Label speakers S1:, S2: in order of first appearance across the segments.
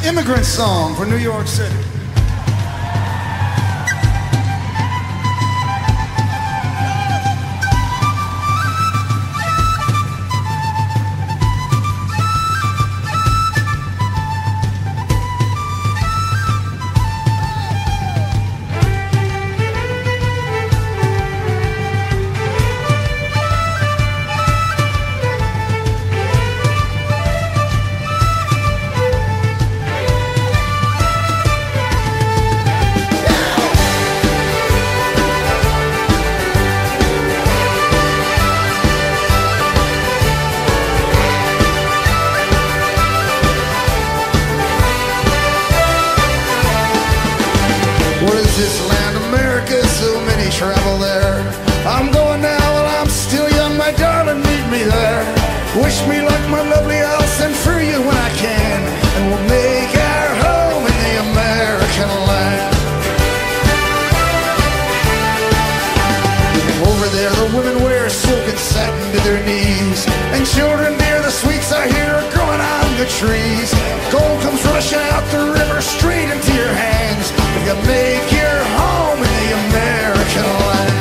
S1: Immigrant Song for New York City. What is this land, America? So many travel there. I'm going now while I'm still young, my darling, meet me there. Wish me luck, my lovely, I'll send for you when I can, and we'll make our home in the American land. Over there the women wear silk and satin to their knees, and children dear, the sweets I hear are growing on the trees. Gold comes rushing out the river straight into your hands if you make your home in the American land.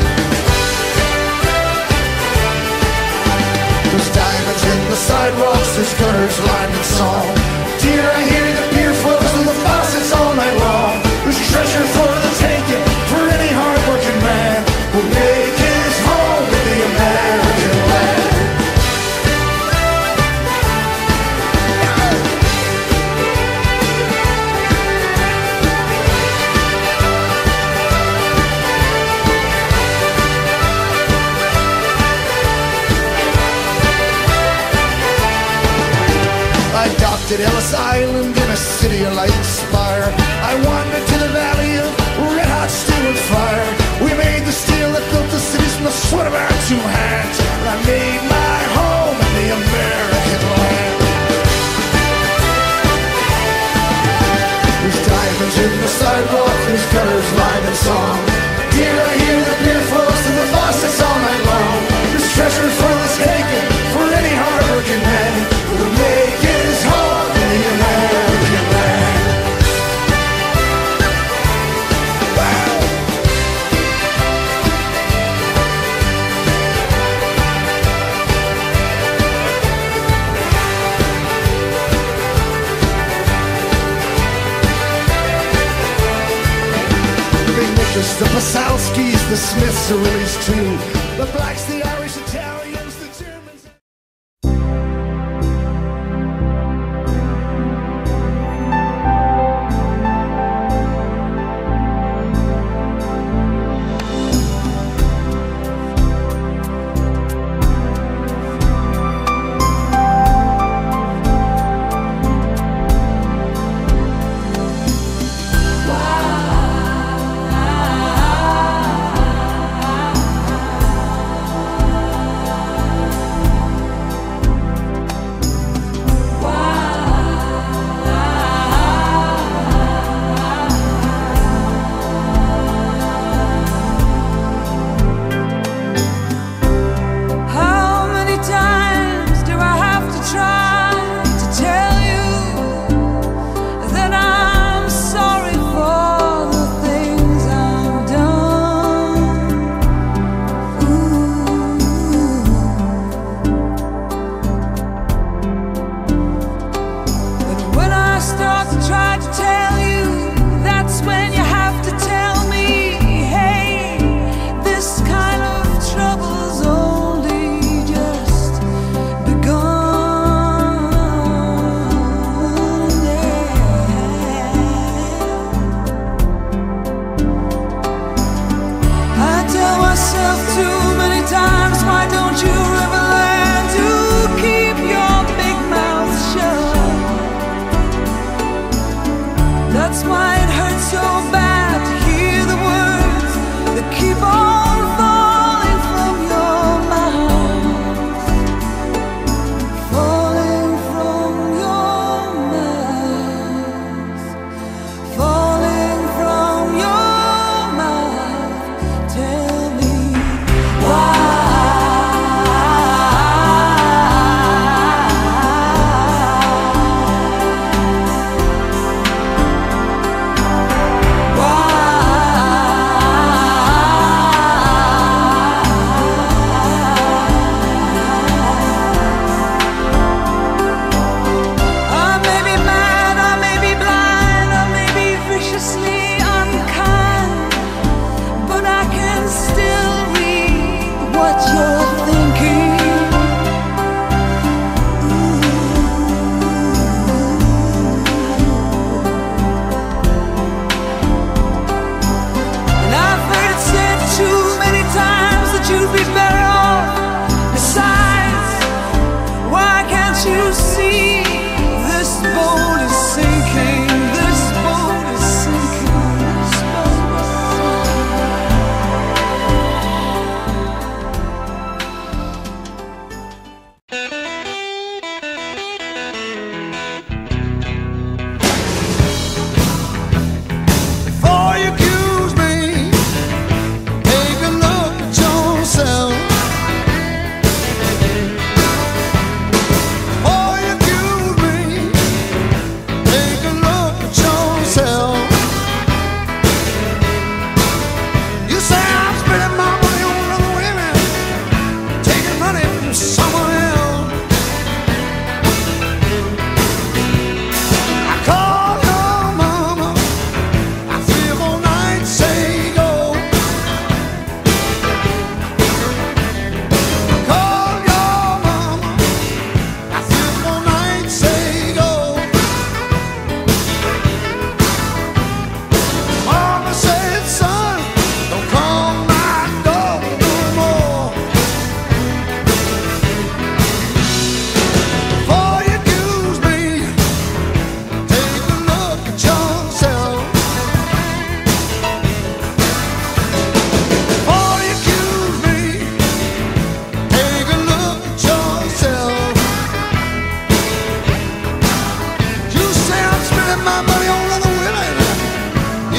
S1: There's diamonds in the sidewalks, there's gutters lined in song. Dear, I hear the beer flows and the faucets all night long. There's treasure for the taking for any hard-working man who'll make his home in the American land. I docked at Ellis Island in a city of light and spire. I wandered to the valley of red-hot steel and fire. We made the steel that built the cities from the sweat of our two hands, and I made my home in the American land. There's diamonds in the sidewalk, there's gutters lined in song. Dear, I hear the beer flows to the faucets all night long. There's treasure for the taking for any hard-working man who'll make his home in the American land. The Pasalskis, the Smiths are released too. The blacks, the Irish, Italians, the Germans.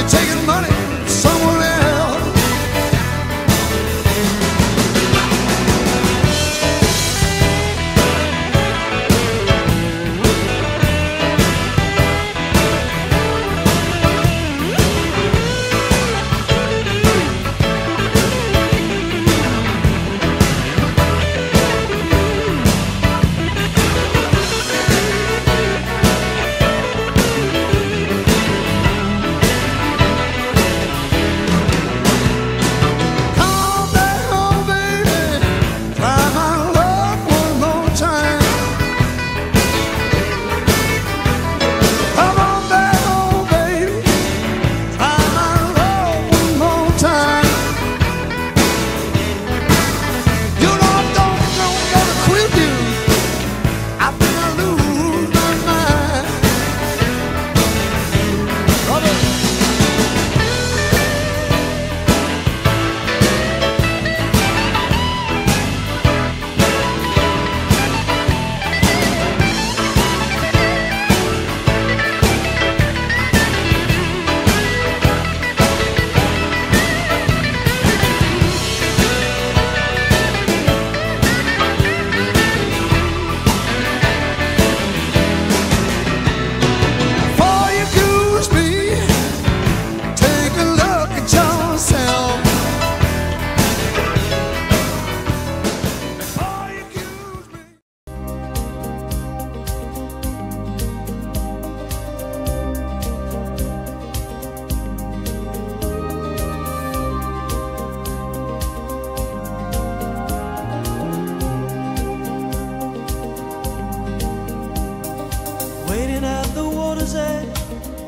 S1: taking money from someone else.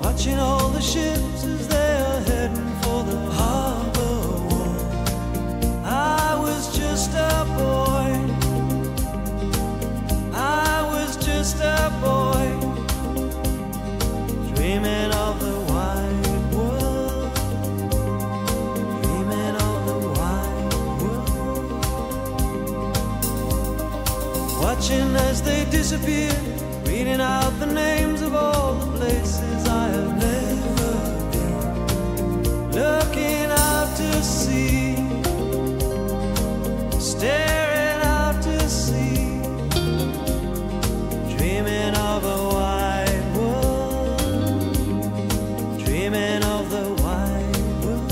S2: Watching all the ships as they are heading for the harbor wall. I was just a boy, I was just a boy, dreaming of the wide world, dreaming of the wide world. Watching as they disappear, reading out the names of all the places I have never been, looking out to sea, staring out to sea, dreaming of a wide world, dreaming of the wide world.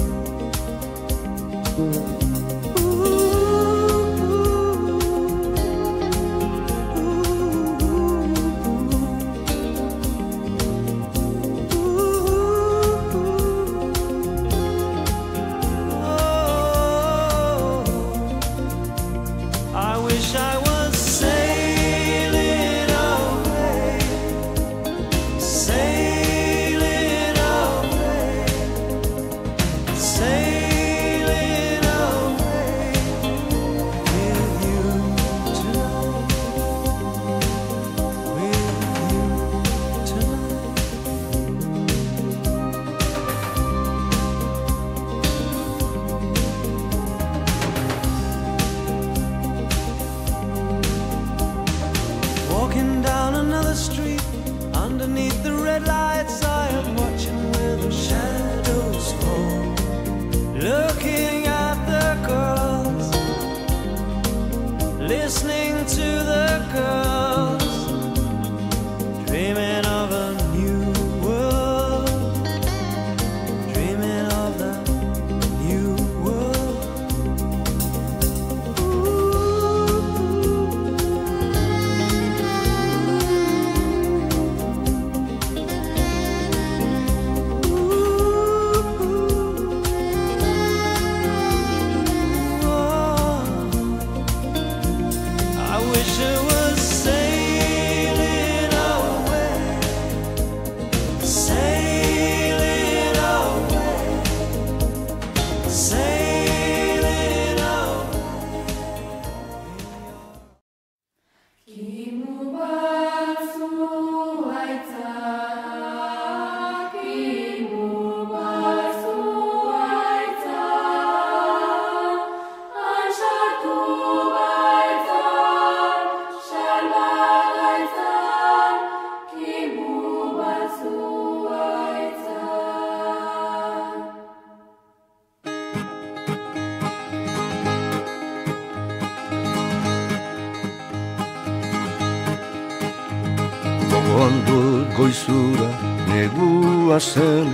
S3: goizura negua zen,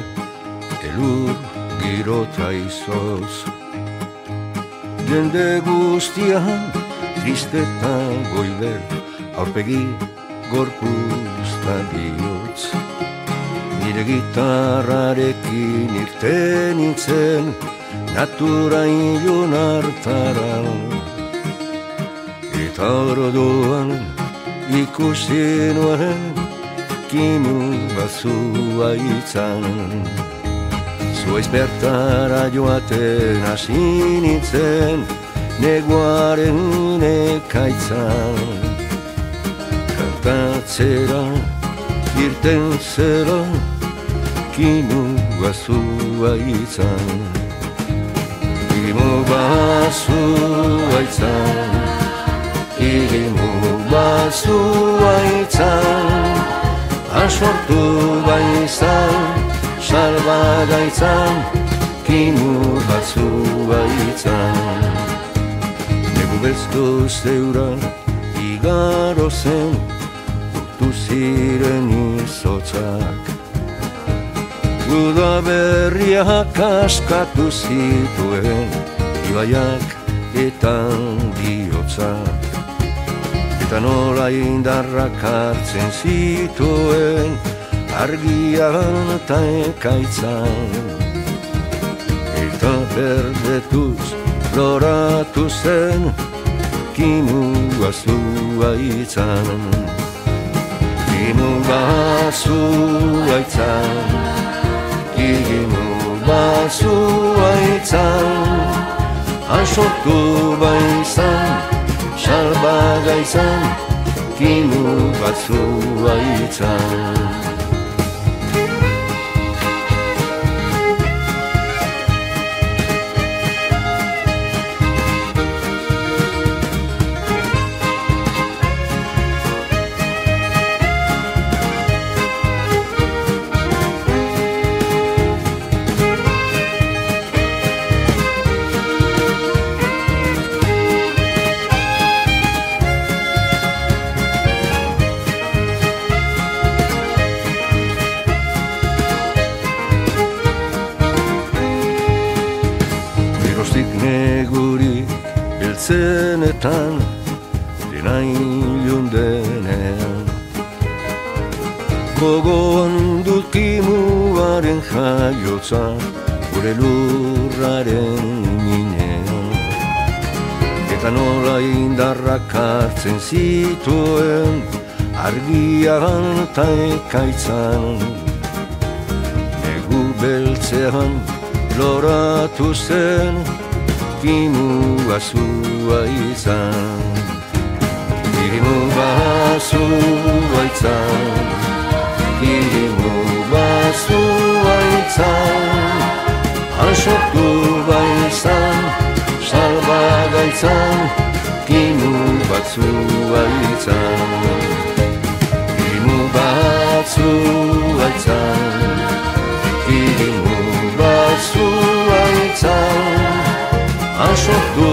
S3: elur girota izoz. Jende guztian, tristetan goibel, aurpegi gorpuzta bihotz. Nire gitarrarekin irten nintzen, natura ilun hartara. Eta orduan ikusi nuen, kimu bazua itzan. Zuaiz bertara joaten hasi nintzen, neguaren ekaitzan. Kantatzera irten zera, kimu bazua itzan. Kimu bazua itzan, kimu bazua itzan. Asortu baizan, salbagaitzan, kimu bazua itzan. Negu belztu zeura igaro zen, urtu ziren izotzak. Uda berriak askatu zituen, ibaiak eta bihotzak. Eta nola indarrak hartzen zituen, argian eta ekaitzan. Eta berdetuz loratu zen, kimu bazua itzan. Kimu bazua itzan, kimu bazua itzan. Asortu baizan, salbagaitzan, kimu bazua itzan. Negurik beltzenetan, dena ilun denean. Gogoan dut kimuaren jaiotza, gure lurraren minean. Eta nola indarrak hartzen zituen, argian eta ekaitzan. Negu beltzean loratu zen, kimu bazua izan. Kimu bazua izan, kimu bazua izan. Asortu baizan, salbagaitzan, kimu bazua izan. Kimu bazua izan, kimu bazua izan. Asortu